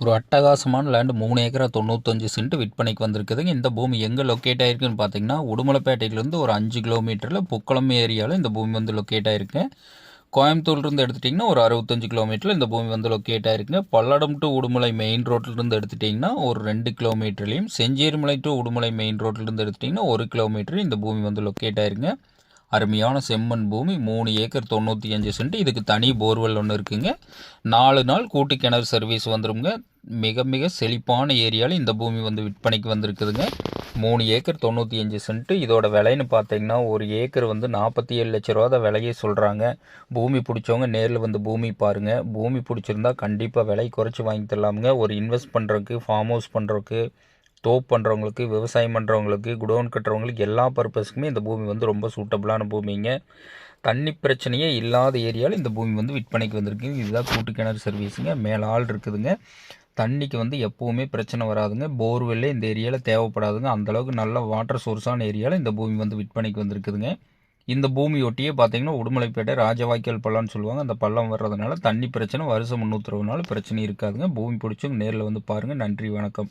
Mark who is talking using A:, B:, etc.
A: ஒரு அட்டகாசமான லேண்டு 3 ஏக்கரா 95 சென்ட் விற்பனைக்கு வந்திருக்குதுங்க. இந்த பூமி எங்கே லொக்கேட் ஆகிருக்குன்னு பார்த்தீங்கன்னா, உடுமலைப்பேட்டையிலேருந்து ஒரு 5 கிலோமீட்டரில் புக்குளம் ஏரியாவில் இந்த பூமி வந்து லொக்கேட் ஆகிருக்கு. கோயம்புத்தூர்லேருந்து எடுத்துட்டிங்கன்னா ஒரு 65 கிலோமீட்டரில் இந்த பூமி வந்து லொக்கேட் ஆகிருக்குங்க. பல்லடம் டு உடுமலை மெயின் ரோட்லேருந்து எடுத்துட்டிங்கன்னா ஒரு 2 கிலோமீட்டர்லையும், செஞ்சேரிமலை டு உடுமலை மெயின் ரோட்லேருந்து எடுத்துட்டிங்கன்னா 1 கிலோமீட்டர் இந்த பூமி வந்து லொக்கேட் ஆகிருக்குங்க. அருமையான செம்மண் பூமி, 3 ஏக்கர் 95 சென்ட். இதுக்கு தனி போர்வெல் ஒன்று இருக்குங்க. 4 நாள் கூட்டு கிணறு சர்வீஸ் வந்துருங்க. மிக மிக செழிப்பான ஏரியாவில் இந்த பூமி வந்து விற்பனைக்கு வந்திருக்குதுங்க. 3 ஏக்கர் 95 சென்ட். இதோட விலைன்னு பார்த்தீங்கன்னா ஒரு ஏக்கர் வந்து 47 லட்ச ரூபா தான் விலையே சொல்கிறாங்க. பூமி பிடிச்சவங்க நேரில் வந்து பூமி பாருங்கள். பூமி பிடிச்சிருந்தா கண்டிப்பாக விலை குறைச்சி வாங்கி தரலாமுங்க. ஒரு இன்வெஸ்ட் பண்ணுறதுக்கு, ஃபார்ம் ஹவுஸ் பண்ணுறதுக்கு, தோப்பு பண்ணுறவங்களுக்கு, விவசாயம் பண்ணுறவங்களுக்கு, குடோன் கட்டுறவங்களுக்கு எல்லா பர்பஸ்க்குமே இந்த பூமி வந்து ரொம்ப சூட்டபுளான பூமிங்க. தண்ணி பிரச்சனையே இல்லாத ஏரியாவில் இந்த பூமி வந்து விற்பனைக்கு வந்திருக்கு. இதுதான் கூட்டு கிணறு சர்வீஸுங்க. மேலே ஆள் இருக்குதுங்க. தண்ணிக்கு வந்து எப்போவுமே பிரச்சனை வராதுங்க. போர்வெல்லே இந்த ஏரியாவில் தேவைப்படாதுங்க. அந்தளவுக்கு நல்ல வாட்டர் சோர்ஸான ஏரியாவில் இந்த பூமி வந்து விற்பனைக்கு வந்திருக்குதுங்க. இந்த பூமி ஒட்டியே பார்த்தீங்கன்னா உடுமலைப்பேட்டை ராஜவாய்க்கால் பள்ளம்னு சொல்லுவாங்க. அந்த பள்ளம் வர்றதுனால தண்ணி பிரச்சனை வருஷம் 360 நாள் பிரச்சனை இருக்காதுங்க. பூமி பிடிச்சவங்க நேரில் வந்து பாருங்கள். நன்றி, வணக்கம்.